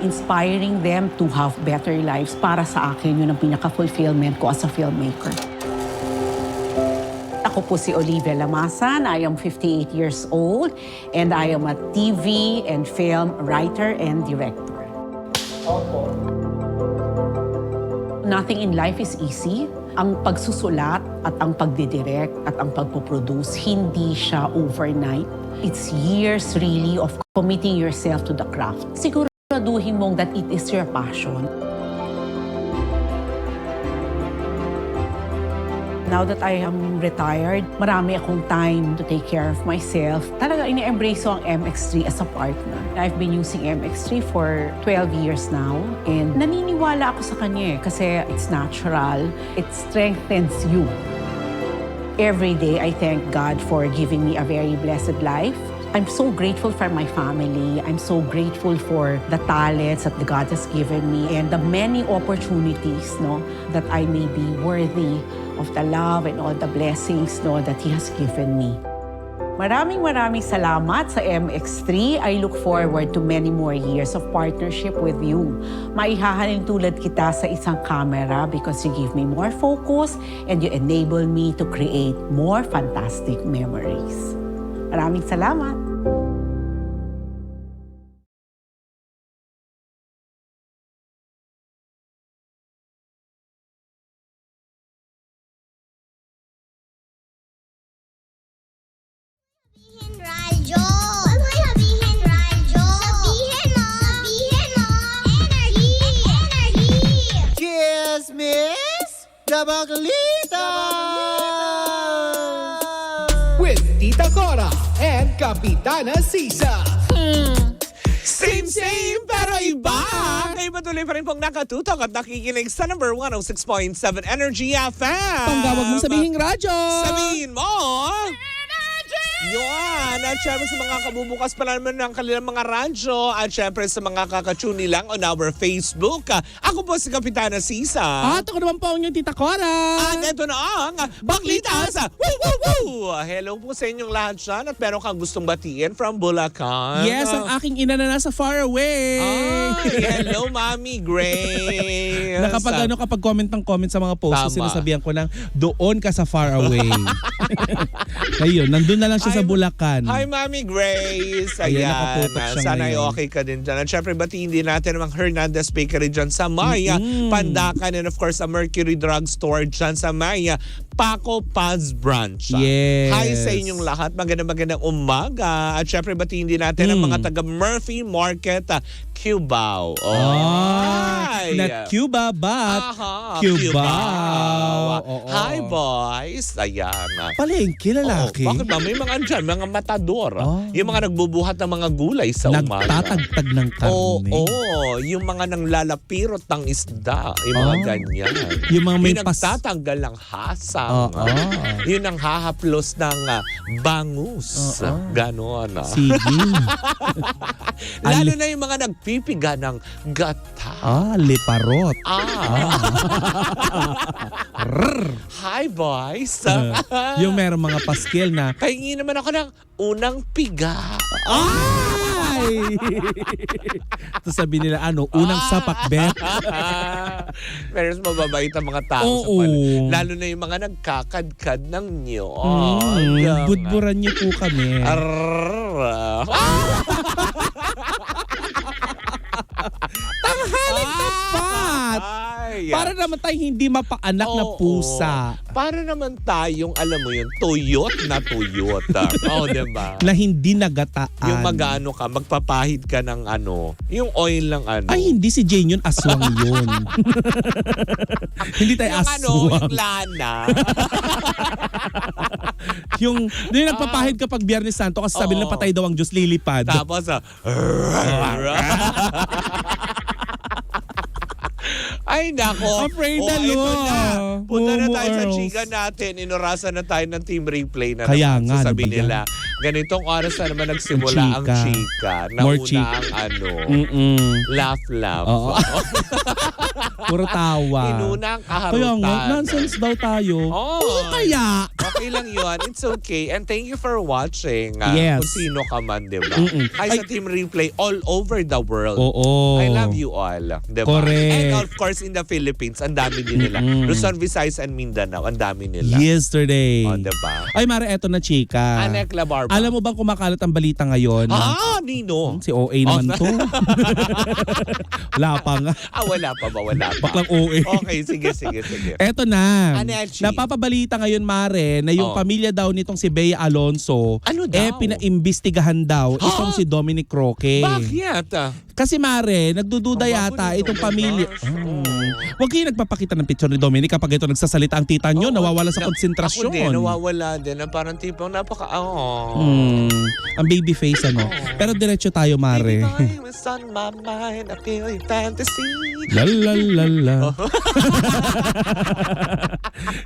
inspiring them to have better lives. Para sa akin, yun ang pinaka-fulfillment ko as a filmmaker. Ako po si Olivia Lamasan. I am 58 years old and I am a TV and film writer and director. Nothing in life is easy. Ang pagsusulat at ang pagdidirect at ang pagpoproduce, hindi siya overnight. It's years really of committing yourself to the craft. Siguraduhin mong that it is your passion. Now that I am retired, marami akong time to take care of myself. Talaga ini-embrace ko ang MX3 as a partner. I've been using MX3 for 12 years now and naniniwala ako sa kanya kasi it's natural. It strengthens you. Every day, I thank God for giving me a very blessed life. I'm so grateful for my family. I'm so grateful for the talents that God has given me and the many opportunities that I may be worthy of the love and all the blessings that He has given me. Maraming salamat sa MX3. I look forward to many more years of partnership with you. Maihahalin tulad kita sa isang camera because you give me more focus and you enable me to create more fantastic memories. Maraming salamat. Radyo! Huwag mo sabihin radyo! Sabihin mo! Sabihin mo! Energy! Energy! Chismis Dabaglita! With Tita Cora and Kapitana Sisa. Same pero iba! Kayo patuloy pa rin pong nakatutok at nakikinig sa number 106.7 Energy FM. Panggawag mong sabihin radyo. Sabihin mo! Yun! At syempre sa mga kabubukas pa naman ng kanilang mga radyo at syempre sa mga kakatuni lang on our Facebook. Ako po si Kapitana Sisa. At ako naman po ang inyong Tita Cora. At ito na ang Baklita sa Woo Woo Woo! Hello po sa inyong lahat dyan at meron kang gustong batiin from Bulacan. Yes, ang aking ina na nasa far away. Ay, hello Mami Grace. Kapag comment ng comment sa mga posts, Tama. sinasabihan ko ng doon ka sa far away. Ayun, nandun na lang siya sa Bulacan. Hi Mami Grace. Ayan, Ayan. nakaputok siya Sana ay ngayon. okay ka din dyan. At syempre batiin din natin ang Hernandez Bakery dyan sa Maya, Pandacan, and of course a Mercury Drugstore dyan sa Maya, Paco Paz Branch. Yes. Hi sa inyong lahat. Magandang umaga. At syempre batiin din natin ang mga taga Murphy Market, Cubao. Ay. Not Cuba, but Aha, Cubao. Oo. Hi boys. Ayan. Palengke, lalaki. Bakit ba? May mga andyan, mga matador. Oh. Yung mga nagbubuhat ng mga gulay sa umaga. Nagtatagtag ng karne. Oo, yung mga nanglalapirot ng isda. Yung mga ganyan. Yung mga may yung pas... nagtatanggal ng hasang. Oo. Yung nanghahaplos ng bangus. Ganon. Sige. Lalo na yung mga nagpipiga ng gata. Liparot. Hi boys. Yung meron mga paskel na, Pahingi naman ako ng unang piga. ay! Tapos sabi nila, unang sapak, bet. Pero mas mababait ang mga tao sa Oo. Lalo na yung mga nagkakadkad ng nyo. Budburan niyo po kami. Tanghaling tapat! Para naman tayo hindi mapaanak na pusa. Para naman tayong, alam mo yun, tuyot na tuyot. Diba? Na hindi nagataan. Yung magano ka, magpapahid ka ng yung oil ng Ay, hindi si Jane yun, aswang yun. Hindi tayo yung aswang. yung lana. yung nagpapahid kapag Biyernes Santo kasi sabi nila patay daw ang Diyos, lilipad. Tapos, ay nako. Afraid na, ito Lord. na. Punta na tayo sa Earls. chika natin. Inurasan na tayo ng team replay na Kaya naman. nga, Sasabi ano ba nila, ganitong oras na naman nagsimula ang chika. More Nauna chika. ang laugh. Oo. Puro tawa. Inuna ang Kaya kaharutan. nga, nonsense daw tayo. Oh. Oo, kaya. Okay lang yun. It's okay. And thank you for watching. Yes. Kung sino ka man, di ba? Mm-mm. Ay, sa Team Replay all over the world. Oo. I love you all. Di ba? Correct. And of course, in the Philippines, ang dami din nila. Luzon, Visayas, and Mindanao, ang dami nila. Yesterday. O, di ba? Ay, Mare, eto na, chika. Anekla Barba. Alam mo bang kumakalat ang balita ngayon? Nino? Si OA naman to. Wala pa nga. Wala pa ba? Wala pa. Baklang OA. Okay, sige. Eto na. Anechi. Napapabalita ngayon, Mare, na yung pamilya daw nitong si Bea Alonso, Ano daw? pinaimbestigahan daw itong si Dominic Roque. Bakit? Kasi, Mare, nagdududa Ang yata bago nito, itong pamilya. gosh. Huwag kayo nagpapakita ng picture ni Dominic kapag ito nagsasalita ang tita nyo, nawawala sa Ako konsentrasyon. din, nawawala din. Parang tipong Ang baby face, ano. Pero diretso tayo, Mare. Baby boy, it's on my mind. I feel your fantasy. La la la la.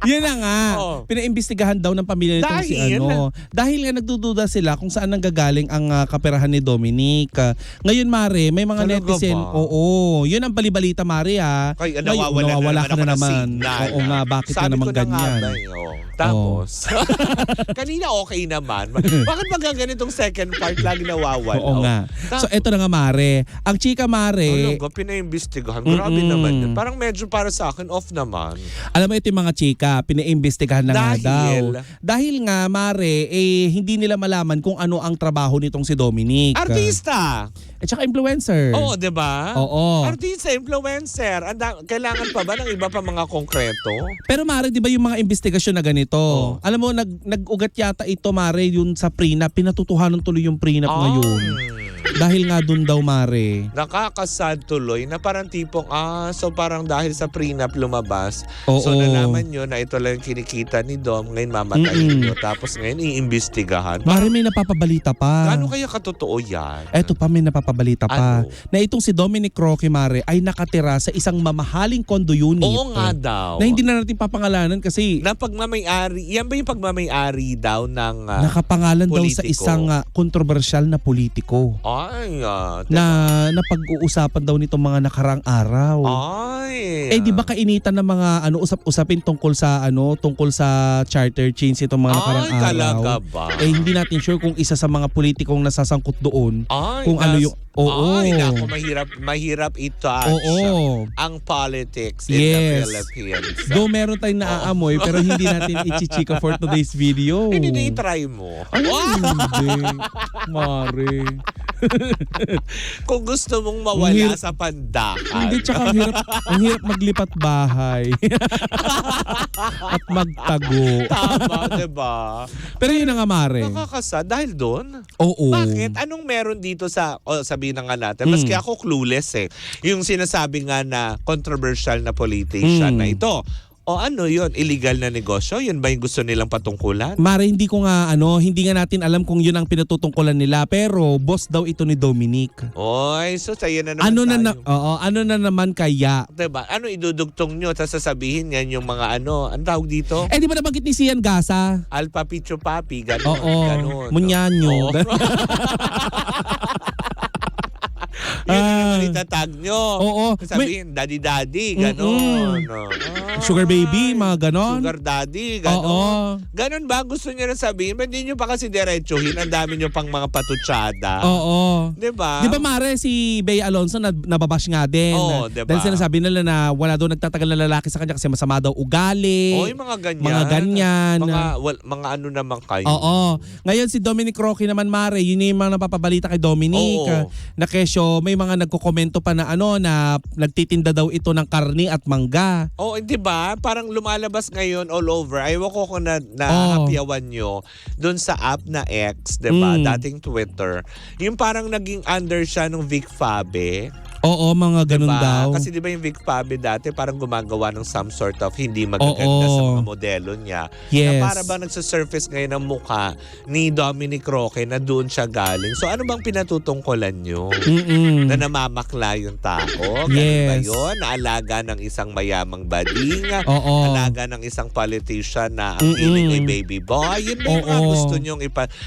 Yun na nga. Pinaimbestigahan daw ng pamilya nitong si Dahil? Dahil nga nagdududa sila kung saan nanggagaling ang kaperahan ni Dominic. Ngayon, Mare, may mga Talaga netizen. ba? Oo. Yun ang balibalita, Mare, ha. Kaya Ngayon, nawawala ka na naman. signal. Oo nga, bakit ka Sabi naman ko na nga ganyan? ba, Tapos, kanina okay naman. Bakit pag ganitong second part lagi nawawala? Oo nga. So, eto na nga, Mare. Ang chika, Mare, Talaga, pinaimbestigahan. Grabe naman yun. Parang medyo para sa akin, off naman. alam mo ito yung mga chika, pinaimbestigahan na nga Dahil? daw. Dahil nga, Mare, hindi nila malaman kung ano ang trabaho nitong si Dominic. Artista! At saka influencer. Oo, di ba? Oo. Artista, influencer. Kailangan pa ba ng iba pa mga konkreto? Pero Mare, di ba yung mga investigasyon na ganito? Alam mo, nag-ugat yata ito, Mare, yun sa prenup. Pinatutuhanan tuloy yung prenup ngayon. Dahil nga dun daw, Mare. Nakakasad tuloy na parang tipong, so parang dahil sa prenup lumabas. Oo. So nalaman nyo na ito lang yung kinikita ni Dom, ngayon mamatayin nyo. Tapos ngayon iimbestigahan. Mare, may napapabalita pa. Gaano kaya katotoo yan? Eto pa, may napapabalita pa. Ano? Na itong si Dominic Roque, Mare, ay nakatira sa isang mamahaling condo unit. Oo nga daw. Na hindi na natin papangalanan kasi Na pagmamayari, yan ba yung pagmamayari daw ng nakapangalan daw sa politiko? isang kontrobersyal na politiko. Ay, Na pag-uusapan daw nitong mga nakarang araw. Ay. Eh di ba kainitan ng mga usap-usapin tungkol sa charter change itong mga nakarang araw. Talaga ba? Eh hindi natin sure kung isa sa mga politikong nasasangkot doon Ay, kung ano yung Ay, naku, mahirap i-touch ang politics in the Philippines. Though meron tayong naaamoy pero hindi natin ichichika for today's video. Hindi try mo. Ay, hindi. Mare. Kung gusto mong mawala sa pandakan. Hindi, tsaka ang hirap maglipat bahay. At magtago. Tama, diba? Pero yun na nga, Mare. Nakakasad dahil doon. Oo. Bakit? Anong meron dito sabihin na nga natin? Maski ako clueless eh. Yung sinasabi nga na controversial na politician na ito. O ano yun? Illegal na negosyo? Yun ba yung gusto nilang patungkulan? Mare, hindi nga natin alam kung yun ang pinatutungkulan nila, pero boss daw ito ni Dominic. Oy, so sa'yo na naman ano na naman kaya? Diba? Ano idudugtong nyo? Tapos sasabihin yan yung mga ang tawag dito? Eh di ba nabanggit ni Sian Gasa? Alpa Picho Papi, gano'n. Oo. Gano'n. Munyanyo. Oo. Yun yung itatag nyo. Oo. Sabihin, daddy, gano'n. Sugar baby, mga ganon. Sugar daddy, gano'n. Oo. Ganon ba? Gusto nyo na sabihin? Ba't hindi nyo pa kasi diretsuhin? Ang dami nyo pang mga patutsada. Oo. Diba? Di ba, Mare, si Bea Alonso nababash nga din. Oo, diba? Dahil sinasabi nila na wala daw nagtatagal na lalaki sa kanya kasi masama daw ugali. Oo, yung mga ganyan. Mga ganyan. Mga ano naman kayo. Oo. Ngayon si Dominic Roque naman, Mare, yun yung mga napapabalita kay Dominic. Oo. Na kesyo, may mga nagkokomento pa na na nagtitinda daw ito ng karni at mangga. Oh, di ba? Parang lumalabas ngayon all over. Ayaw ko kung nahapyawan nyo doon sa app na X, di ba? Dating Twitter. Yung parang naging under siya ng Vic Fabe. Oo, mga ganun diba? daw. Kasi di ba yung Vic Fabe dati parang gumagawa ng some sort of hindi magaganda sa mga modelo niya. Yes. Na para bang nagsasurface ngayon ang mukha ni Dominic Roque na doon siya galing. So ano bang pinatutungkulan nyo? Na namamakla yung tao? Ganun ba yun? Na alaga ng isang mayamang bading? Alaga ng isang politician na ang hiling ay baby boy? Yun ba yung mga gusto nyong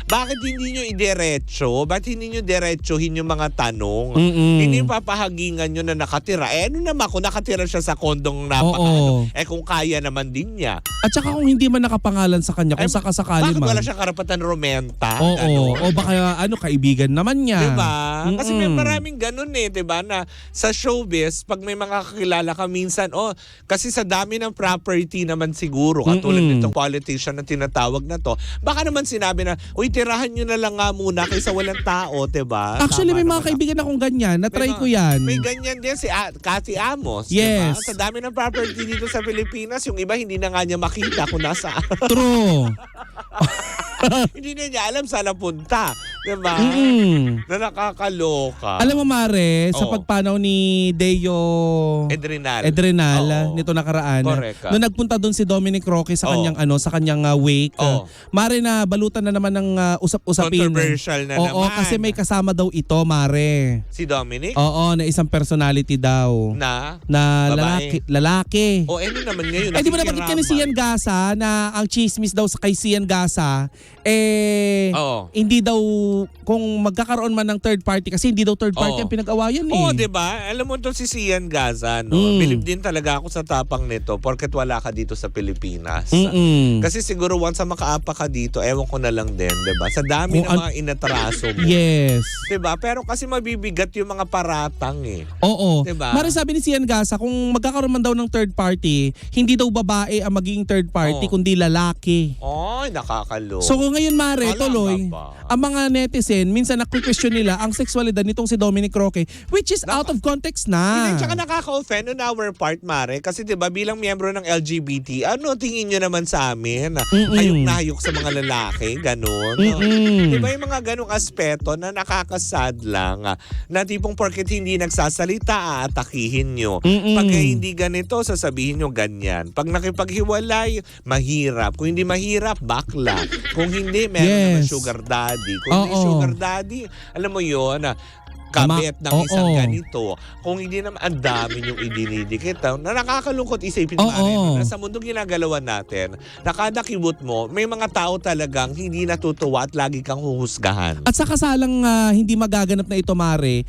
Bakit hindi nyo idiretso? Bakit hindi nyo diretsuhin yung mga tanong? Hindi yung kahagingan nyo na nakatira. Ano naman kung nakatira siya sa kondong Oo. kung kaya naman din niya. At saka kung hindi man nakapangalan sa kanya, kung sakasakali Bakit man. wala siya karapatan rumenta? Oo. O baka kaibigan naman niya. Diba? Kasi may maraming ganun diba? Na sa showbiz, pag may mga kakilala ka minsan, kasi sa dami ng property naman siguro, katulad nitong politician na tinatawag na to, baka naman sinabi na, uy, tirahan nyo na lang nga muna kaysa walang tao, diba? Actually, Tama may mga naman kaibigan akong ganyan. Na-try ko yan. May ganyan din si Cathy Amos. Yes. Diba? Sa dami ng property dito sa Pilipinas, yung iba hindi na nga niya makita kung nasaan. True. Hindi na niya alam saan napunta. Diba? Na nakakaloka. Alam mo, Mare, sa Oo. pagpanaw ni Deo Edrenal. Oo. nito nakaraan. Correct. Nung nagpunta doon si Dominic Roque sa Oo. kanyang wake. Oo. Mare, na balutan na naman ng usap-usapin. Controversial na Oo, naman. kasi may kasama daw ito, Mare. Si Dominic? Oo, na isang personality daw. Na Na lalaki. O ano naman ngayon? Di ba nabanggit ka ni Sian Gasa na ang chismis daw kay Sian Gasa, Oo. hindi daw, kung magkakaroon man ng third party, kasi hindi daw third party Oo. ang pinag-awayan Oo, diba? Alam mo to si Sian Gaza, no? Believe din talaga ako sa tapang nito porket wala ka dito sa Pilipinas. Kasi siguro once na makaapa ka dito, ewan ko na lang din, diba? Sa dami ng mga inatraso mo. Yes. Diba? Pero kasi mabibigat yung mga paratang Oo. Diba? Mara, sabi ni Sian Gasa, kung magkakaroon man daw ng third party, hindi daw babae ang magiging third party, Oo. kundi lalaki. Ay, nakakalo. So kung ngayon, Mare, Wala tuloy, ka ba? ang mga netizen, minsan na-question nila ang sexualidad nitong si Dominic Roque, which is out of context na. Hindi, tsaka nakaka-offend on our part, Mare. Kasi diba, bilang miyembro ng LGBT, ano tingin nyo naman sa amin? Hayok na hayok sa mga lalaki, ganun. Diba yung mga ganung aspeto na nakakasad lang, na tipong porket hindi nagsasalita, aatakihin nyo. Pag hindi ganito, sasabihin nyo ganyan. Pag nakipaghiwalay, mahirap. Kung hindi mahirap, bakla. Kung hindi, meron naman sugar daddy. Kung hindi sugar daddy, alam mo yun, kabit ng isang ganito. Kung hindi naman, ang dami yung idinidikit. Na nakakalungkot isipin, Mare, na sa mundong ginagalawan natin, nakadakibot mo, may mga tao talagang hindi natutuwa at lagi kang huhusgahan. At sa kasalang hindi magaganap na ito, Mare,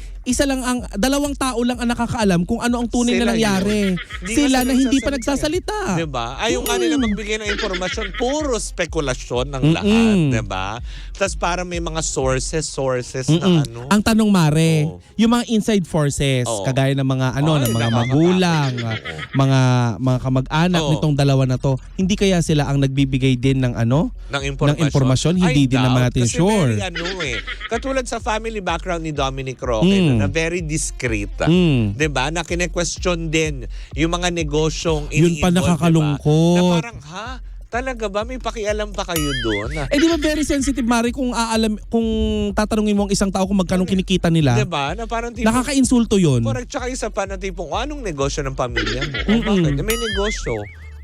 dalawang tao lang ang nakakaalam kung ano ang tunay Sila na nangyari. Sila na hindi pa nagsasalita. Diba? Ayaw nga nila magbigay ng impormasyon, puro spekulasyon ng lahat. Diba? Tapos parang may mga sources na ano. Ang tanong, Mare, yung mga inside forces, Oo. kagaya ng mga ng mga nakakatakot. magulang, mga kamag-anak Oo. nitong dalawa na to, hindi kaya sila ang nagbibigay din ng ng impormasyon? Hindi I din naman doubt. natin Kasi sure. very Katulad sa family background ni Dominic Roque, na very discreet. Diba? Na kine-question din yung mga negosyong Yun pa ini-involve, nakakalungkot. Diba? Na parang, talaga ba? May pakialam pa kayo doon? Di ba very sensitive, Mari, kung tatanungin mo ang isang tao kung magkano kinikita nila, Diba? Na parang tipong, nakaka-insulto yun. correct. Tsaka isa pa na tipong, anong negosyo ng pamilya mo? Bakit? May negosyo.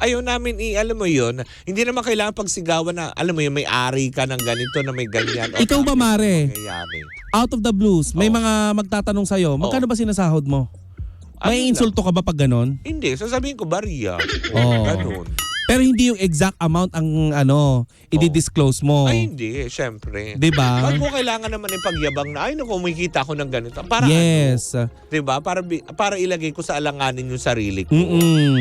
Ayaw namin alam mo yun, hindi naman kailangan pagsigawan na, alam mo yun, may ari ka ng ganito na may ganyan. Ikaw ba, Mare? Nangyayari. Out of the blues, may mga magtatanong sa'yo, magkano ba sinasahod mo? May insulto ka ba pag ganon? Hindi, sasabihin ko bariya. Oo. Ganun. Pero hindi yung exact amount ang i-disclose mo. Ay, hindi. Syempre. Diba? Pag mo kailangan naman ipagyabang na, ay naku, kumikita ako ng ganito. Para Yes. ano? Diba? Para ilagay ko sa alanganin yung sarili ko.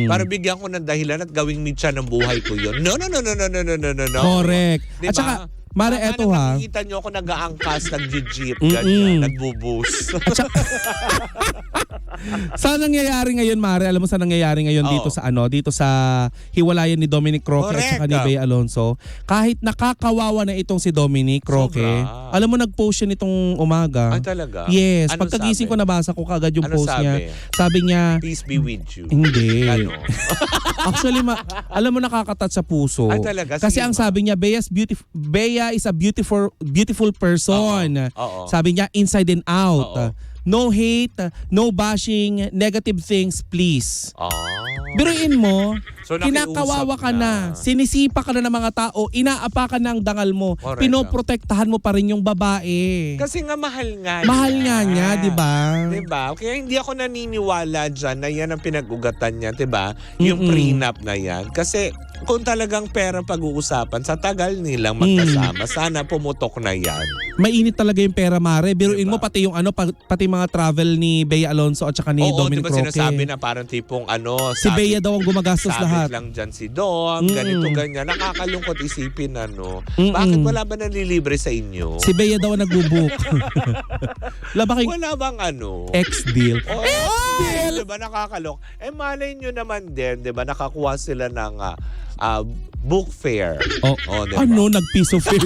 Para bigyan ko ng dahilan at gawing mitya ng buhay ko yun. No. Correct. Diba? At saka, Mare, eto ha. Nakikita nyo ako nag-aangkas, nag-jeep, ganyan, nag-bubus. Saan nangyayari ngayon, Mare? Alam mo saan nangyayari ngayon dito sa hiwalayan ni Dominic Roque at saka ni Bea Alonso? Kahit nakakawawa na itong si Dominic Roque, alam mo nagpost siya nitong umaga. Ay, talaga? Yes. Anong Pagkagising ko, nabasa ko kagad yung Anong post sabi? niya. Sabi niya, Peace be with you. hindi. Ano? Actually, alam mo, nakakatat sa puso. Ay, talaga? Kasi Sige, ang sabi niya, Bea is a beautiful person. Oo. Sabi niya, inside and out. Oo. No hate, no bashing, negative things, please. Biruin mo, So, nakiusap kinakawawa ka na, na. sinisipa ka na ng mga tao, inaapakan na ang dangal mo, Correct. pinoprotektahan mo pa rin yung babae. Kasi nga mahal nga Mahal nga niya, di ba? Diba? Kaya hindi ako naniniwala dyan na yan ang pinag-ugatan niya, diba? Yung prenup na yan. Kasi kung talagang pera pag-uusapan, sa tagal nilang magkasama, sana pumutok na yan. Mainit talaga yung pera, Mare. Biruin Diba? mo pati yung pati yung mga travel ni Bea Alonso at saka ni Oo, Dominic diba Roque. sinasabi na parang tipong Si Bea daw ang gumagastos sabit lahat. lang dyan si Dom, ganito, ganyan. Nakakalungkot isipin, Mm-mm. Bakit wala ba nanlilibre sa inyo? Si Bea daw ang nagbubook. Wala ba kayong Wala bang ex-deal? Oh, diba nakakalok? Malay nyo naman din, diba nakakuha sila ng book fair. Diba? Nag-piece of fare.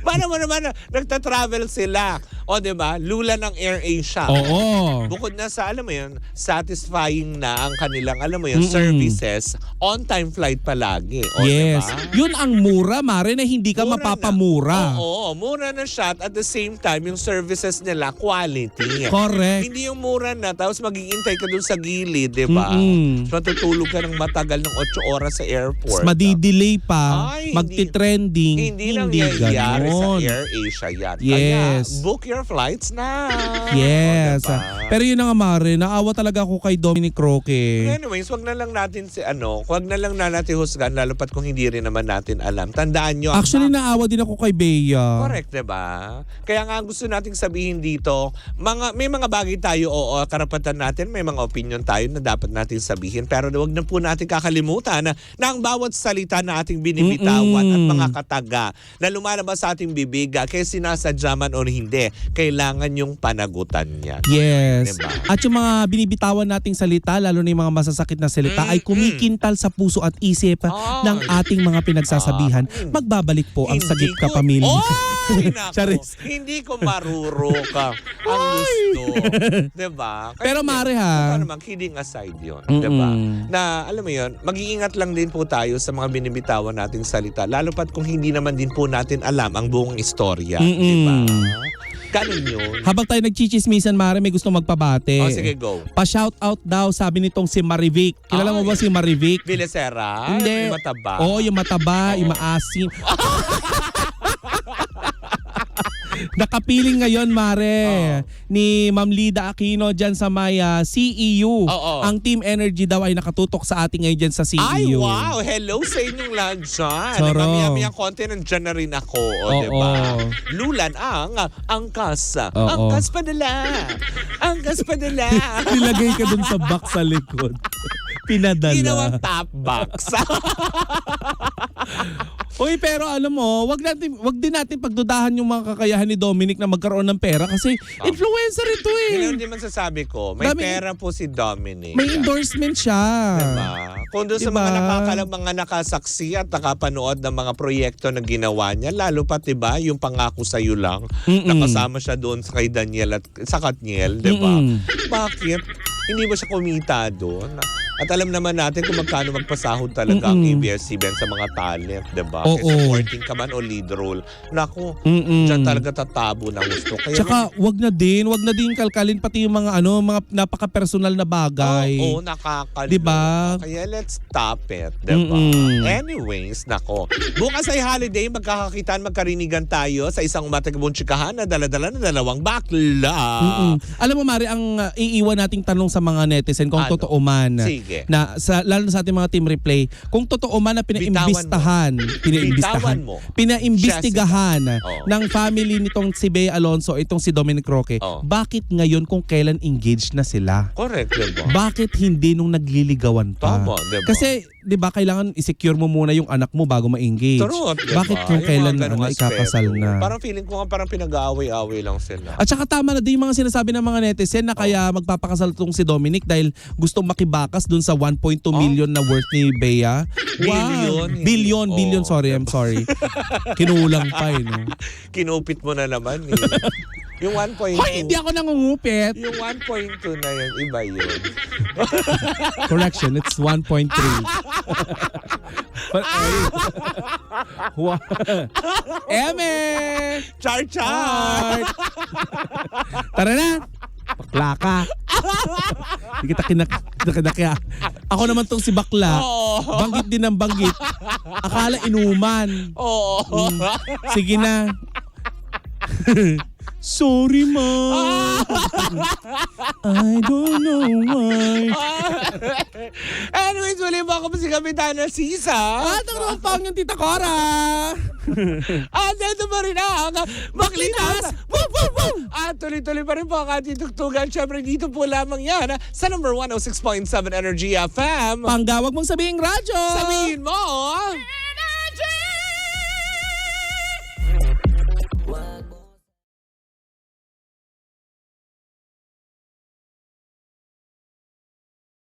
Paano mo naman nagta-travel sila? Diba? Lula ng AirAsia. Oo. Bukod na sa, alam mo yun, satisfying na ang kanilang, alam mo yun, services, on-time flight palagi. Yes. Diba? Yun ang mura, Mare, na hindi ka Mura mapapamura. Oo, mura na siya at the same time, yung services nila, quality. Correct. Hindi yung mura na, tapos mag-iintay ka dun sa gilid, di ba? So, matutulog ka ng matagal ng 8 oras sa airport. Madidelay pa, Ay, magti-trending. Hindi nangyayari sa ganon. AirAsia yan. Yes. Kaya, book your flights na. Yes. Diba? Pero yun na nga, Mare, naawa talaga ako kay Dominic Roque. Anyways, wag na lang natin wag na lang natin husgan, lalo pat kung hindi rin naman natin alam. Tandaan nyo. Actually, naawa din ako kay Bea. Correct, diba? Kaya nga gusto nating sabihin dito, may mga bagay tayo, karapatan natin, may mga opinion tayo na dapat natin sabihin. Pero wag na po natin kakalimutan na ang bawat salita na ating binibitawan at mga kataga na lumalabas sa ating bibig, kaya sinasadya man o hindi, kailangan yung panagutan niya. Yes. Diba? At yung mga binibitawan nating salita, lalo na yung mga masasakit na salita, ay kumikintal sa puso at isip ng ating mga pinagsasabihan. Magbabalik po ang Sagip ka Pamilya. Charis. Hindi ko maruruka ang gusto. Diba? Pero Mare ha. Naman, kidding aside yun. Diba? Na alam mo yun, mag-iingat lang din po tayo sa mga binibitawan nating salita. Lalo pat kung hindi naman din po natin alam ang buong istorya. Diba? Ganun yun. Habang tayo nagchichismisan, Mare, may gusto magpabate. Sige, go. Pa-shoutout daw, sabi nitong si Marivic. Kilala mo ba si Marivic? Villasera? Hindi. Yung mataba? Oo, yung mataba, yung maasim. Nakapiling ngayon, Mare, ni Ma'am Lida Aquino dyan sa may CEU. Ang Team Energy daw ay nakatutok sa ating ngayon dyan sa CEU. Ay, wow! Hello sa inyong lahat dyan. Soro. Mamaya-maya konti, nandyan na rin ako. Diba? Lulan ang angkas. Angkas padala. Angkas padala. Nilagay ka dun sa box sa likod. Pinadala. Ginawang top box. Uy, pero alam mo, wag din natin pagdudahan yung mga kakayahan ni Dominic na magkaroon ng pera kasi influencer ito eh. Yun din man sasabi ko, may pera po si Dominic. May endorsement siya. Diba? Kung doon sa mga nakasaksi at nakapanood ng mga proyekto na ginawa niya, lalo pa diba, yung pangako sa'yo lang, nakasama siya doon kay Daniel at sa Katniel, diba? Bakit? Hindi ba siya kumita doon? At alam naman natin kung magkano magpasahod talaga ang ABS-CBN sa mga talent, diba? Kaya supporting ka man o lead role. Naku, dyan talaga tatabo ng gusto. Kaya tsaka wag na din kalkalin pati yung mga mga napaka-personal na bagay. Oo, nakakalimutan. Diba? Kaya let's stop it, diba? Anyways, nako. Bukas ay holiday, magkarinigan tayo sa isang umatigabong tsikahan na dala-dala na dalawang bakla. Alam mo, Mari, ang iiwan nating tanong sa mga netizen kung totoo man. Sige. Na lalo na sa ating mga team replay, kung totoo man na pinaimbestigahan ng family nitong si Bea Alonso, itong si Dominic Roque, bakit ngayon kung kailan engaged na sila? Correct, diba? Bakit hindi nung nagliligawan pa? Tama, diba? Kasi, di ba, kailangan i-secure mo muna yung anak mo bago ma-engage. True, diba? Bakit kung kailan na ikakasal na? Parang feeling ko nga parang pinag-aaway-aaway lang sila. At saka tama na din yung mga sinasabi ng mga netizen na kaya magpapakasal tong si Dominic dahil gustong makibakas dun sa 1.2 million na worth ni Bea. Billion. I'm sorry. Kinulang pa no? Kinupit mo na naman eh. Yung 1.2. Hoy, hindi ako nangungupit. Yung 1.2 na yun, iba yun. Correction, it's 1.3. But, Eme! Char! Tara na! Bakla ka. Hindi kita kinakaya. Ako naman tong si Bakla. Banggit din ng banggit. Akala inuman. Sige na. Sorry, ma. I don't know why. Anyways, muli mo ako pa si Kapitana Sisa. At ang rumpang yung Tita Cora. At ito pa rin ang Maklitas! Woo, woo, woo! At tuloy-tuloy pa rin po ang ating tugtugan. Siyempre dito po lamang yan sa number 106.7 Energy FM. Panggawag mong sabihing radyo! Sabihin mo!